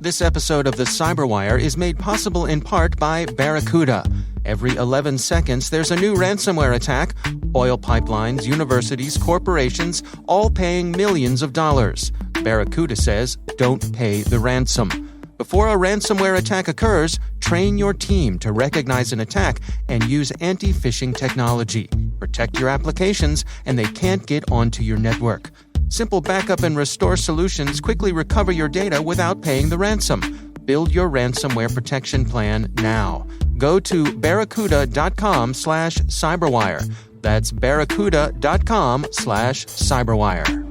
This episode of the CyberWire is made possible in part by Barracuda. Every 11 seconds, there's a new ransomware attack. Oil pipelines, universities, corporations, all paying millions of dollars. Barracuda says, don't pay the ransom. Before a ransomware attack occurs, train your team to recognize an attack and use anti-phishing technology. Protect your applications, and they can't get onto your network. Simple backup and restore solutions quickly recover your data without paying the ransom. Build your ransomware protection plan now. Go to barracuda.com/cyberwire. That's barracuda.com/cyberwire.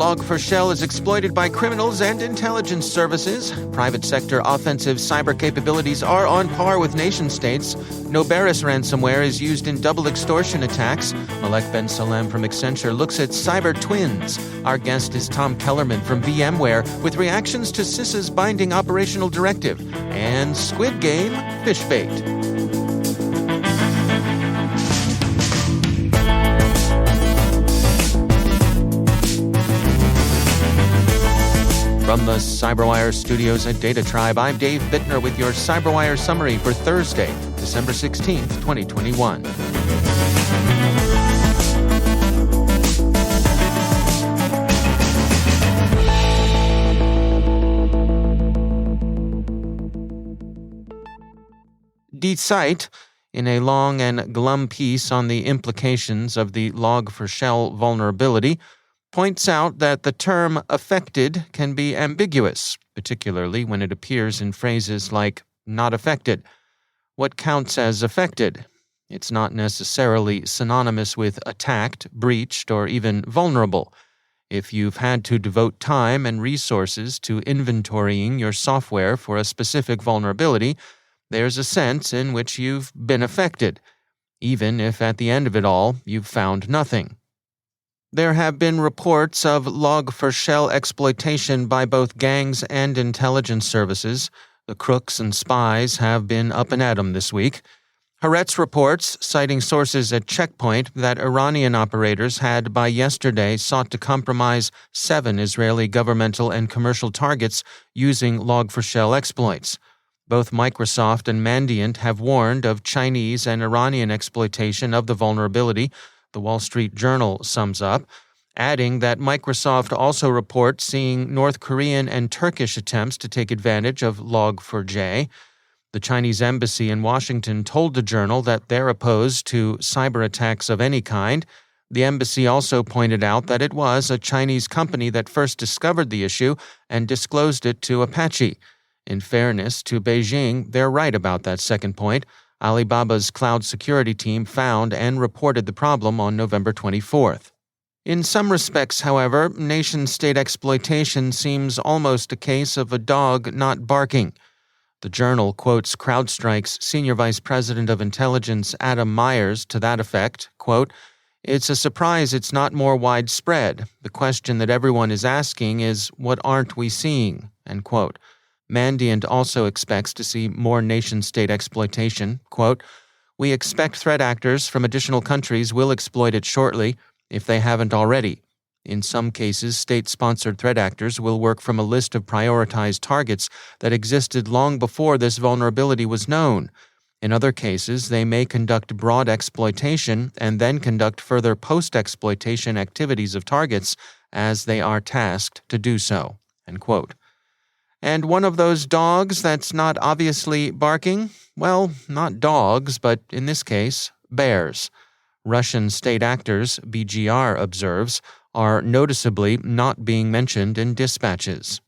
Log4Shell is exploited by criminals and intelligence services. Private sector offensive cyber capabilities are on par with nation-states. Noberus ransomware is used in double-extortion attacks. Malek Ben Salem from Accenture looks at cyber twins. Our guest is Tom Kellermann from VMware with reactions to CISA's binding operational directive. And Squid Game, phishbait. From the CyberWire studios at Data Tribe, I'm Dave Bittner with your CyberWire summary for Thursday, December 16th, 2021. Die Zeit, in a long and glum piece on the implications of the Log4Shell vulnerability, points out that the term affected can be ambiguous, particularly when it appears in phrases like not affected. What counts as affected? It's not necessarily synonymous with attacked, breached, or even vulnerable. If you've had to devote time and resources to inventorying your software for a specific vulnerability, there's a sense in which you've been affected, even if at the end of it all you've found nothing. There have been reports of Log4Shell exploitation by both gangs and intelligence services. The crooks and spies have been up and at 'em this week. Haaretz reports, citing sources at Checkpoint, that Iranian operators had by yesterday sought to compromise 7 Israeli governmental and commercial targets using Log4Shell exploits. Both Microsoft and Mandiant have warned of Chinese and Iranian exploitation of the vulnerability, the Wall Street Journal sums up, adding that Microsoft also reports seeing North Korean and Turkish attempts to take advantage of Log4j. The Chinese embassy in Washington told the Journal that they're opposed to cyber attacks of any kind. The embassy also pointed out that it was a Chinese company that first discovered the issue and disclosed it to Apache. In fairness to Beijing, they're right about that second point. Alibaba's cloud security team found and reported the problem on November 24th. In some respects, however, nation-state exploitation seems almost a case of a dog not barking. The Journal quotes CrowdStrike's Senior Vice President of Intelligence Adam Myers to that effect, quote, "It's a surprise it's not more widespread. The question that everyone is asking is, what aren't we seeing?" End quote. Mandiant also expects to see more nation-state exploitation. Quote, "We expect threat actors from additional countries will exploit it shortly, if they haven't already. In some cases, state-sponsored threat actors will work from a list of prioritized targets that existed long before this vulnerability was known. In other cases, they may conduct broad exploitation and then conduct further post-exploitation activities of targets as they are tasked to do so." End quote. And one of those dogs that's not obviously barking? Well, not dogs, but in this case, bears. Russian state actors, BGR observes, are noticeably not being mentioned in dispatches.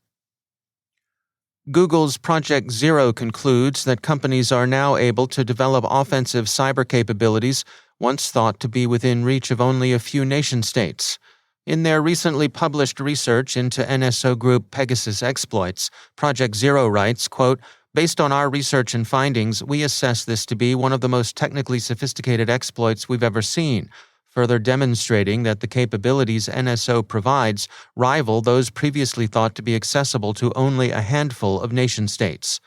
Google's Project Zero concludes that companies are now able to develop offensive cyber capabilities once thought to be within reach of only a few nation-states. In their recently published research into NSO Group Pegasus exploits, Project Zero writes, quote, "Based on our research and findings, we assess this to be one of the most technically sophisticated exploits we've ever seen, further demonstrating that the capabilities NSO provides rival those previously thought to be accessible to only a handful of nation-states."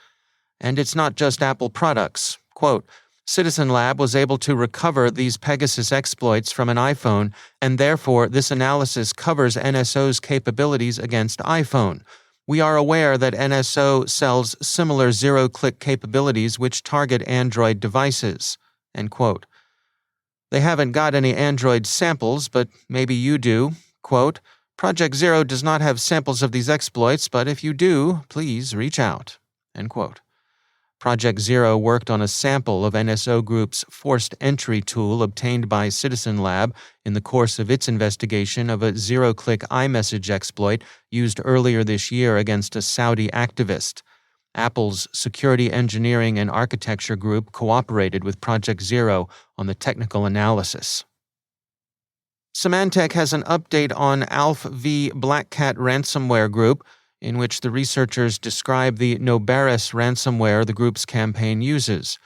And it's not just Apple products. Quote, Citizen Lab was able to recover these Pegasus exploits from an iPhone, and therefore this analysis covers NSO's capabilities against iPhone. We are aware that NSO sells similar zero-click capabilities which target Android devices." End quote. They haven't got any Android samples, but maybe you do. Quote, "Project Zero does not have samples of these exploits, but if you do, please reach out." End quote. Project Zero worked on a sample of NSO Group's forced entry tool obtained by Citizen Lab in the course of its investigation of a zero-click iMessage exploit used earlier this year against a Saudi activist. Apple's Security Engineering and Architecture Group cooperated with Project Zero on the technical analysis. Symantec has an update on ALF v. Black Cat ransomware group, in which the researchers describe the Noberus ransomware the group's campaign uses.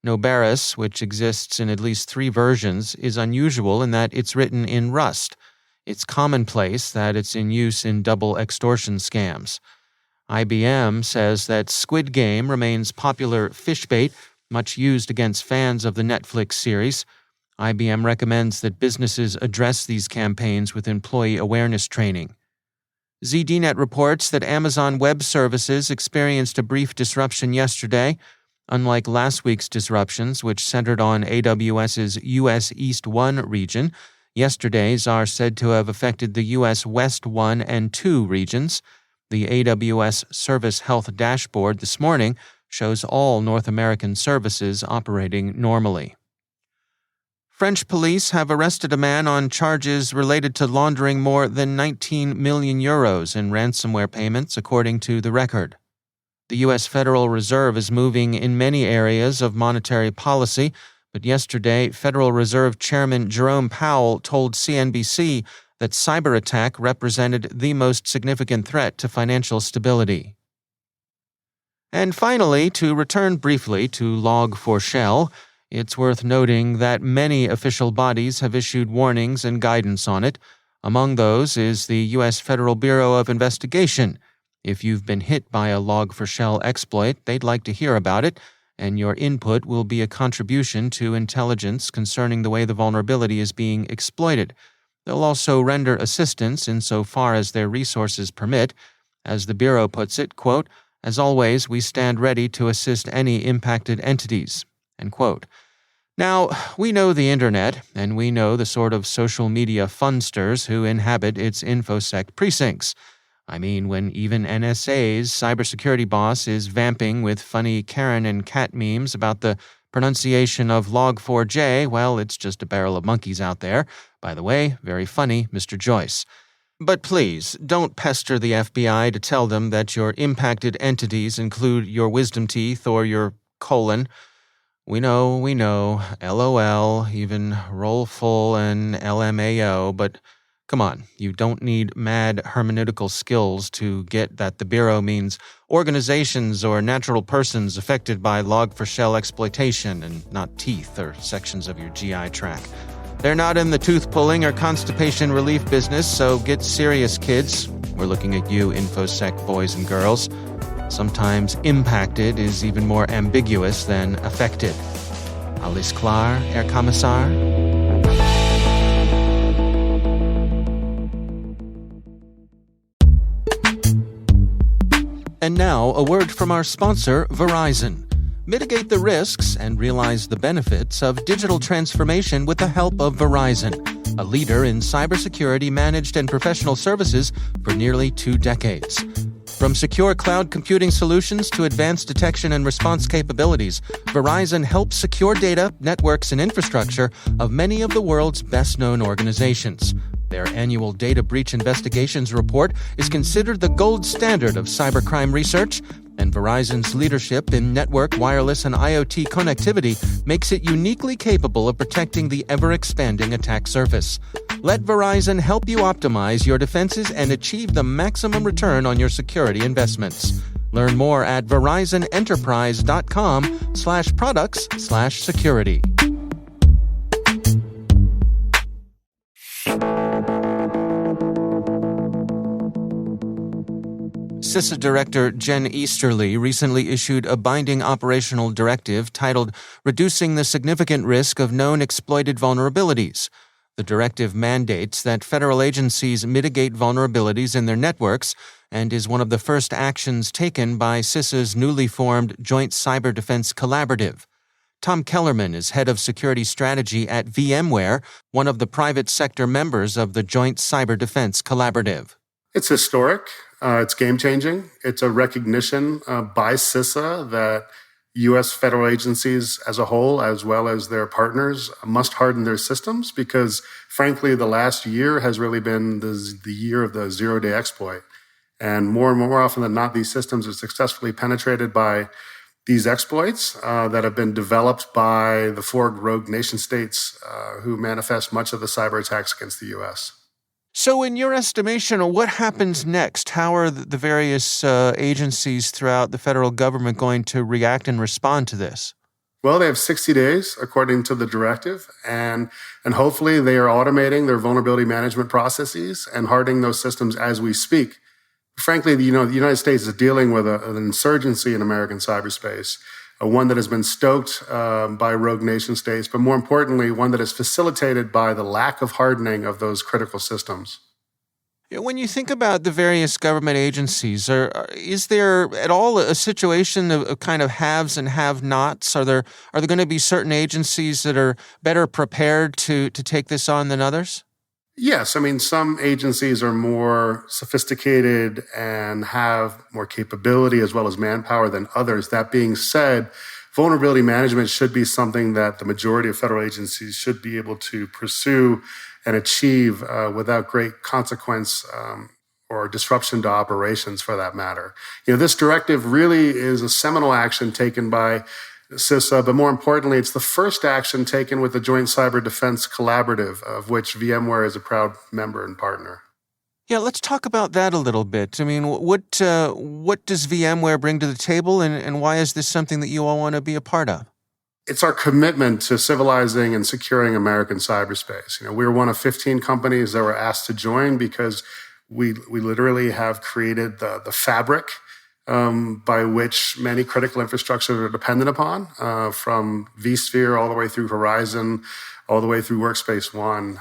Noberus, which exists in at least 3 versions, is unusual in that it's written in Rust. It's commonplace that it's in use in double-extortion scams. IBM says that Squid Game remains popular phishbait, much used against fans of the Netflix series. IBM recommends that businesses address these campaigns with employee awareness training. ZDNet reports that Amazon Web Services experienced a brief disruption yesterday. Unlike last week's disruptions, which centered on AWS's U.S. East 1 region, yesterday's are said to have affected the U.S. West 1 and 2 regions. The AWS Service Health Dashboard this morning shows all North American services operating normally. French police have arrested a man on charges related to laundering more than 19 million euros in ransomware payments, according to the Record. The U.S. Federal Reserve is moving in many areas of monetary policy, but yesterday, Federal Reserve Chairman Jerome Powell told CNBC that cyber attack represented the most significant threat to financial stability. And finally, to return briefly to Log4Shell, it's worth noting that many official bodies have issued warnings and guidance on it. Among those is the U.S. Federal Bureau of Investigation. If you've been hit by a Log4Shell exploit, they'd like to hear about it, and your input will be a contribution to intelligence concerning the way the vulnerability is being exploited. They'll also render assistance insofar as their resources permit. As the Bureau puts it, quote, "As always, we stand ready to assist any impacted entities." End quote. Now, we know the Internet, and we know the sort of social media funsters who inhabit its InfoSec precincts. I mean, when even NSA's cybersecurity boss is vamping with funny Karen and cat memes about the pronunciation of Log4j, well, it's just a barrel of monkeys out there. By the way, very funny, Mr. Joyce. But please, don't pester the FBI to tell them that your impacted entities include your wisdom teeth or your colon. We know, LOL, even roll full and LMAO, but come on, you don't need mad hermeneutical skills to get that the Bureau means organizations or natural persons affected by Log4Shell exploitation and not teeth or sections of your GI tract. They're not in the tooth-pulling or constipation relief business, so get serious, kids. We're looking at you, InfoSec boys and girls. Sometimes impacted is even more ambiguous than affected. Alles klar, Herr Kommissar? And now, a word from our sponsor, Verizon. Mitigate the risks and realize the benefits of digital transformation with the help of Verizon, a leader in cybersecurity managed and professional services for nearly 2 decades. From secure cloud computing solutions to advanced detection and response capabilities, Verizon helps secure data, networks, and infrastructure of many of the world's best-known organizations. Their annual data breach investigations report is considered the gold standard of cybercrime research, and Verizon's leadership in network, wireless, and IoT connectivity makes it uniquely capable of protecting the ever-expanding attack surface. Let Verizon help you optimize your defenses and achieve the maximum return on your security investments. Learn more at VerizonEnterprise.com/products/security. CISA Director Jen Easterly recently issued a binding operational directive titled Reducing the Significant Risk of Known Exploited Vulnerabilities. The directive mandates that federal agencies mitigate vulnerabilities in their networks and is one of the first actions taken by CISA's newly formed Joint Cyber Defense Collaborative. Tom Kellermann is head of security strategy at VMware, one of the private sector members of the Joint Cyber Defense Collaborative. It's historic. It's game-changing. It's a recognition by CISA that U.S. federal agencies as a whole, as well as their partners, must harden their systems because, frankly, the last year has really been the year of the zero-day exploit. And more often than not, these systems are successfully penetrated by these exploits that have been developed by the four rogue nation states who manifest much of the cyber attacks against the U.S. So in your estimation, what happens next? How are the various agencies throughout the federal government going to react and respond to this? Well, they have 60 days, according to the directive, and hopefully they are automating their vulnerability management processes and hardening those systems as we speak. Frankly, the United States is dealing with an insurgency in American cyberspace, one that has been stoked by rogue nation states, but more importantly, one that is facilitated by the lack of hardening of those critical systems. When you think about the various government agencies, is there at all a situation of kind of haves and have-nots? Are there going to be certain agencies that are better prepared to take this on than others? Yes, I mean, some agencies are more sophisticated and have more capability as well as manpower than others. That being said, vulnerability management should be something that the majority of federal agencies should be able to pursue and achieve without great consequence or disruption to operations for that matter. This directive really is a seminal action taken by CISA, but more importantly, it's the first action taken with the Joint Cyber Defense Collaborative, of which VMware is a proud member and partner. Yeah, let's talk about that a little bit. I mean, what does VMware bring to the table, and why is this something that you all want to be a part of? It's our commitment to civilizing and securing American cyberspace. We're one of 15 companies that were asked to join because we literally have created the fabric by which many critical infrastructures are dependent upon, from vSphere all the way through Horizon, all the way through Workspace ONE.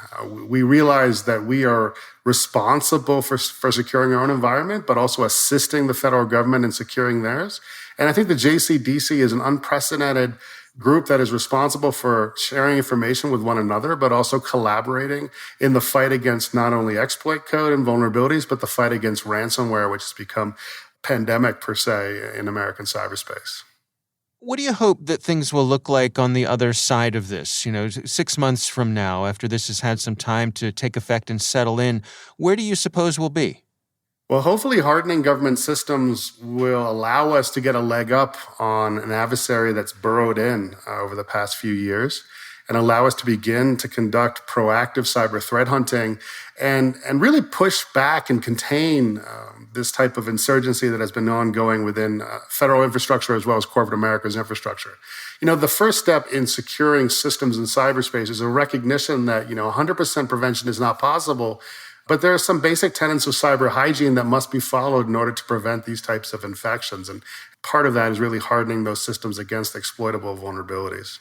We realize that we are responsible for securing our own environment, but also assisting the federal government in securing theirs. And I think the JCDC is an unprecedented group that is responsible for sharing information with one another, but also collaborating in the fight against not only exploit code and vulnerabilities, but the fight against ransomware, which has become pandemic per se in American cyberspace. What do you hope that things will look like on the other side of this? 6 months from now, after this has had some time to take effect and settle in, where do you suppose we'll be? Well, hopefully hardening government systems will allow us to get a leg up on an adversary that's burrowed in over the past few years and allow us to begin to conduct proactive cyber threat hunting and really push back and contain this type of insurgency that has been ongoing within federal infrastructure as well as corporate America's infrastructure. The first step in securing systems in cyberspace is a recognition that, 100% prevention is not possible, but there are some basic tenets of cyber hygiene that must be followed in order to prevent these types of infections. And part of that is really hardening those systems against exploitable vulnerabilities.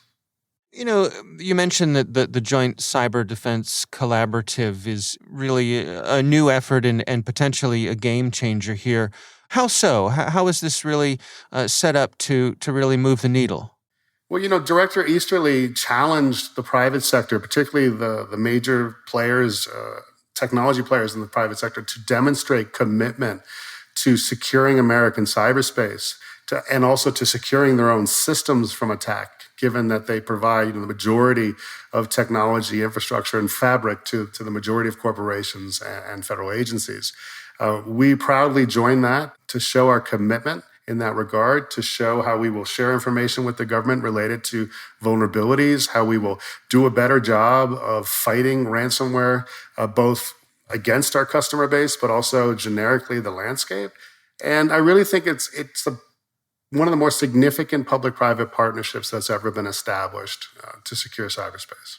You mentioned that the Joint Cyber Defense Collaborative is really a new effort and potentially a game changer here. How so? How is this really set up to really move the needle? Well, Director Easterly challenged the private sector, particularly the major players, technology players in the private sector, to demonstrate commitment to securing American cyberspace and also to securing their own systems from attack, given that they provide the majority of technology infrastructure and fabric to the majority of corporations and federal agencies. We proudly join that to show our commitment in that regard, to show how we will share information with the government related to vulnerabilities, how we will do a better job of fighting ransomware, both against our customer base, but also generically the landscape. And I really think it's one of the more significant public-private partnerships that's ever been established to secure cyberspace.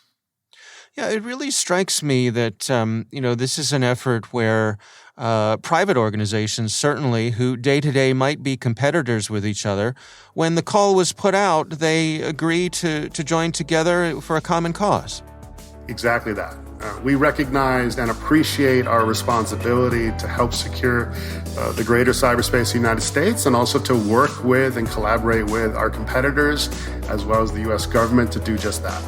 Yeah, it really strikes me that this is an effort where private organizations, certainly, who day to day might be competitors with each other, when the call was put out, they agree to join together for a common cause. Exactly that. We recognize and appreciate our responsibility to help secure the greater cyberspace of the United States, and also to work with and collaborate with our competitors as well as the U.S. government to do just that.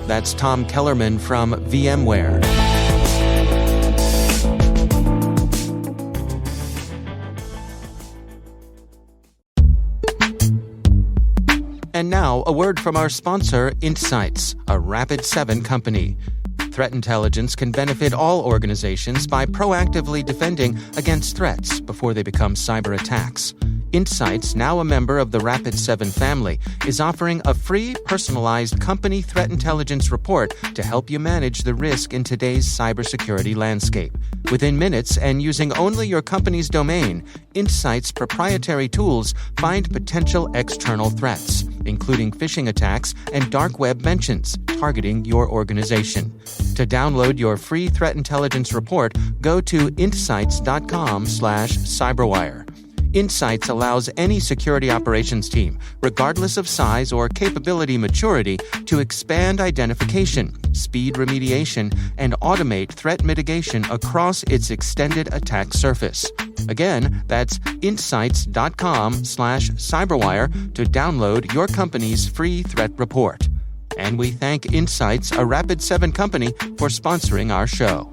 That's Tom Kellermann from VMware. And now, a word from our sponsor, Insights, a Rapid7 company. Threat intelligence can benefit all organizations by proactively defending against threats before they become cyber attacks. Insights, now a member of the Rapid7 family, is offering a free, personalized company threat intelligence report to help you manage the risk in today's cybersecurity landscape. Within minutes and using only your company's domain, Insights' proprietary tools find potential external threats, including phishing attacks and dark web mentions targeting your organization. To download your free threat intelligence report, go to insights.com/cyberwire. Insights allows any security operations team, regardless of size or capability maturity, to expand identification, speed remediation, and automate threat mitigation across its extended attack surface. Again, that's insights.com/cyberwire to download your company's free threat report. And we thank Insights, a Rapid7 company, for sponsoring our show.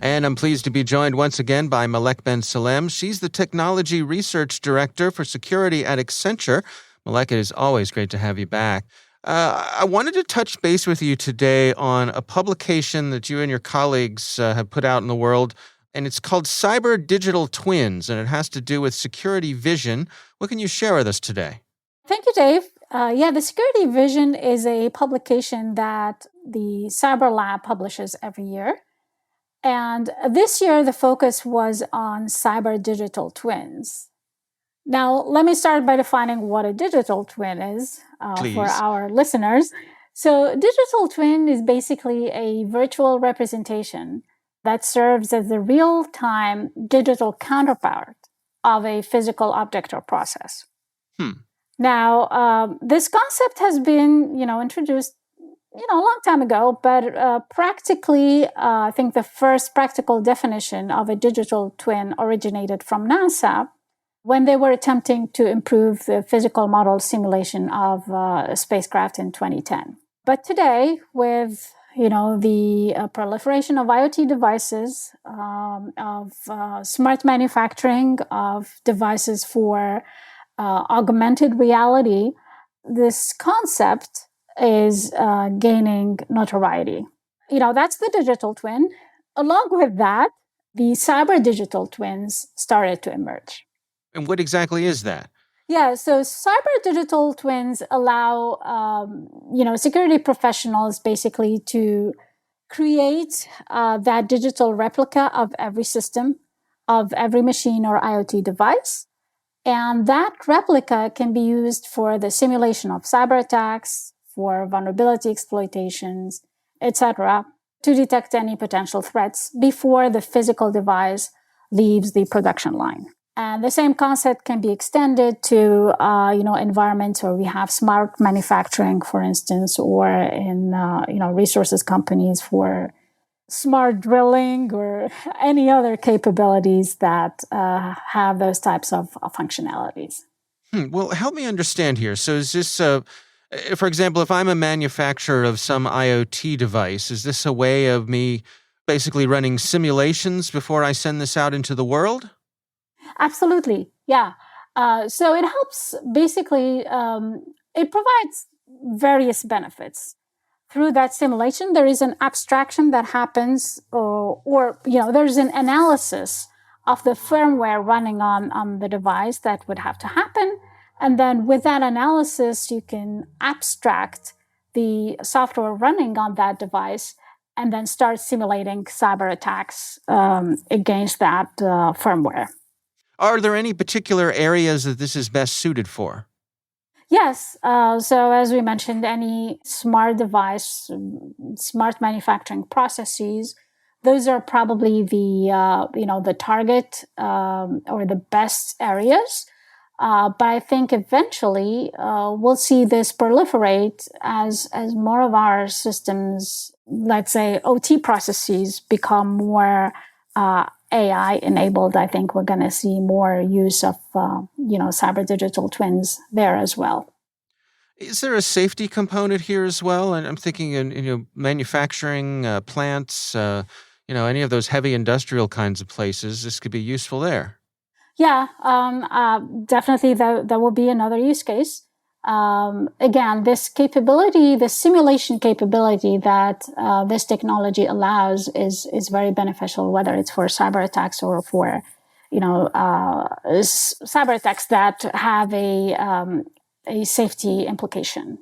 And I'm pleased to be joined once again by Malek Ben Salem. She's the Technology Research Director for Security at Accenture. Malek, it is always great to have you back. I wanted to touch base with you today on a publication that you and your colleagues have put out in the world, and it's called Cyber Digital Twins, and it has to do with security vision. What can you share with us today? Thank you, Dave. The Security Vision is a publication that the Cyber Lab publishes every year. And this year, the focus was on cyber digital twins. Now, let me start by defining what a digital twin is for our listeners. So, digital twin is basically a virtual representation that serves as the real-time digital counterpart of a physical object or process. Now, this concept has been, introduced a long time ago, but practically, I think the first practical definition of a digital twin originated from NASA when they were attempting to improve the physical model simulation of a spacecraft in 2010. But today, with the proliferation of IoT devices, of smart manufacturing, of devices for augmented reality, this concept is gaining notoriety. That's the digital twin. Along with that, the cyber digital twins started to emerge. And what exactly is that? Yeah, so cyber digital twins allow, security professionals basically to create that digital replica of every system, of every machine or IoT device. And that replica can be used for the simulation of cyber attacks, for vulnerability exploitations, etc., to detect any potential threats before the physical device leaves the production line. And the same concept can be extended to, environments where we have smart manufacturing, for instance, or in, resources companies for smart drilling or any other capabilities that have those types of functionalities. Well, help me understand here. So is this, for example, if I'm a manufacturer of some IoT device, is this a way of me basically running simulations before I send this out into the world? Absolutely, yeah. So it helps basically, it provides various benefits. Through that simulation, there is an abstraction that happens, or there's an analysis of the firmware running on the device that would have to happen. And then with that analysis, you can abstract the software running on that device and then start simulating cyber attacks against that firmware. Are there any particular areas that this is best suited for? Yes. So as we mentioned, any smart device, smart manufacturing processes, those are probably the target or the best areas. But I think eventually we'll see this proliferate as more of our systems, let's say OT processes, become more AI enabled. I think we're going to see more use of cyber digital twins there as well. Is there a safety component here as well? And I'm thinking in manufacturing plants, any of those heavy industrial kinds of places. This could be useful there. Yeah, definitely that will be another use case. Again, this capability, the simulation capability that this technology allows is very beneficial, whether it's for cyber attacks or for, cyber attacks that have a safety implication.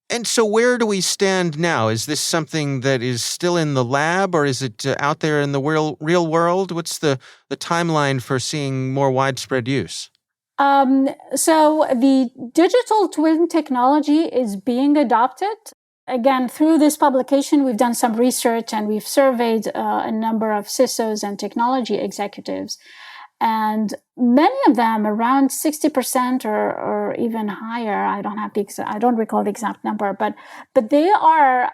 And so where do we stand now? Is this something that is still in the lab, or is it out there in the real world? What's the timeline for seeing more widespread use? So the digital twin technology is being adopted. Again, through this publication, we've done some research and we've surveyed a number of CISOs and technology executives. And many of them, around 60% or even higher, I don't recall the exact number, but they are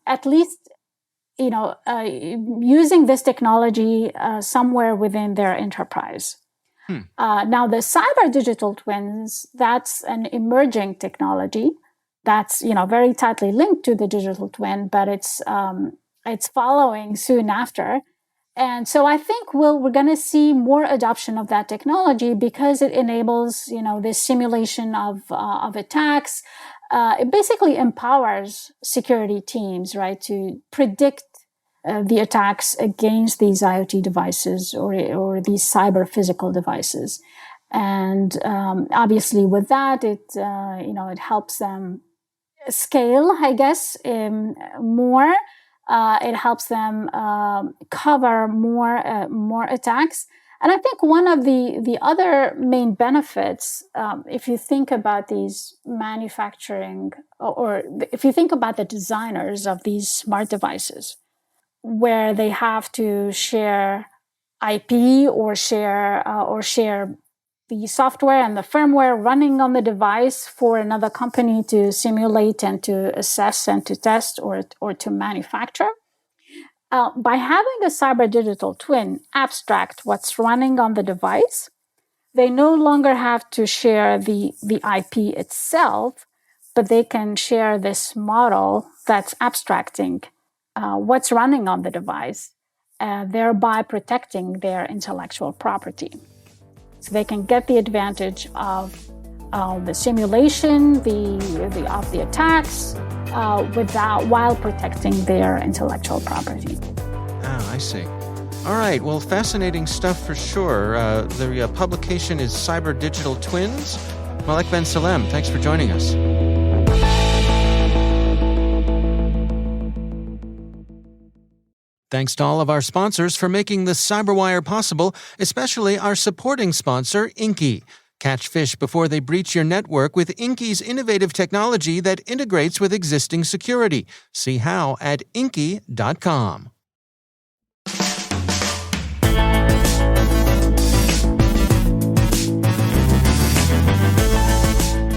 at least using this technology somewhere within their enterprise. Now, the cyber digital twins, that's an emerging technology that's very tightly linked to the digital twin, but it's following soon after. And so I think we're going to see more adoption of that technology because it enables, this simulation of attacks. It basically empowers security teams, right, to predict the attacks against these IoT devices or these cyber physical devices. And obviously with that, it helps them scale, I guess, more. It helps them cover more attacks. And I think one of the other main benefits, if you think about these manufacturing, or if you think about the designers of these smart devices, where they have to share IP or share the software and the firmware running on the device for another company to simulate and to assess and to test or to manufacture. By having a cyber digital twin abstract what's running on the device, they no longer have to share the IP itself, but they can share this model that's abstracting what's running on the device, thereby protecting their intellectual property. So they can get the advantage of the simulation, of the attacks, while protecting their intellectual property. Ah, I see. All right. Well, fascinating stuff for sure. The publication is Cyber Digital Twins. Malek Ben Salem, thanks for joining us. Thanks to all of our sponsors for making the CyberWire possible, especially our supporting sponsor, Inky. Catch fish before they breach your network with Inky's innovative technology that integrates with existing security. See how at inky.com.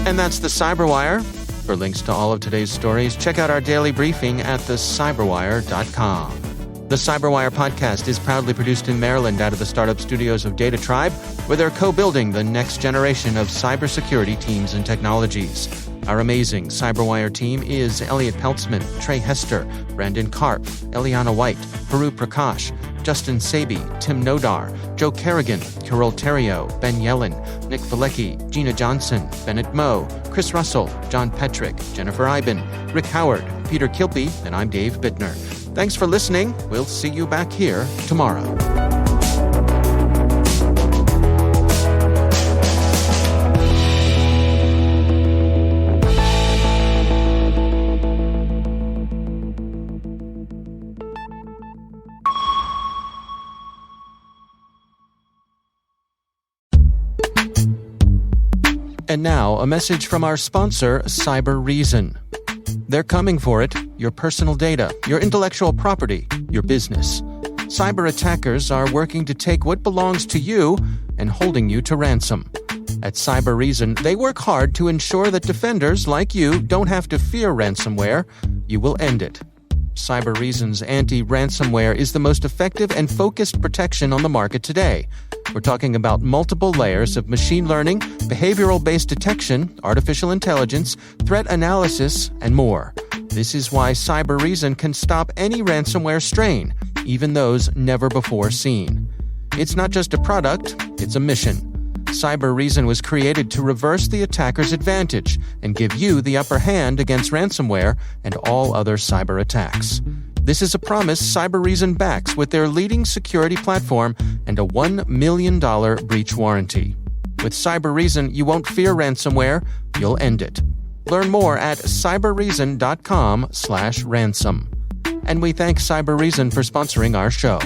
And that's the CyberWire. For links to all of today's stories, check out our daily briefing at thecyberwire.com. The CyberWire podcast is proudly produced in Maryland out of the startup studios of Data Tribe, where they're co-building the next generation of cybersecurity teams and technologies. Our amazing CyberWire team is Elliot Peltzman, Trey Hester, Brandon Karp, Eliana White, Haru Prakash, Justin Sabi, Tim Nodar, Joe Kerrigan, Carol Terrio, Ben Yellen, Nick Valecki, Gina Johnson, Bennett Moe, Chris Russell, John Petrick, Jennifer Iben, Rick Howard, Peter Kilpie, and I'm Dave Bittner. Thanks for listening. We'll see you back here tomorrow. And now, a message from our sponsor, CyberReason. They're coming for it, your personal data, your intellectual property, your business. Cyber attackers are working to take what belongs to you and holding you to ransom. At CyberReason, they work hard to ensure that defenders like you don't have to fear ransomware. You will end it. CyberReason's anti-ransomware is the most effective and focused protection on the market today. We're talking about multiple layers of machine learning, behavioral-based detection, artificial intelligence, threat analysis, and more. This is why CyberReason can stop any ransomware strain, even those never before seen. It's not just a product, it's a mission. CyberReason was created to reverse the attacker's advantage and give you the upper hand against ransomware and all other cyber attacks. This is a promise CyberReason backs with their leading security platform and a $1 million breach warranty. With CyberReason, you won't fear ransomware, you'll end it. Learn more at cyberreason.com/ransom. And we thank CyberReason for sponsoring our show.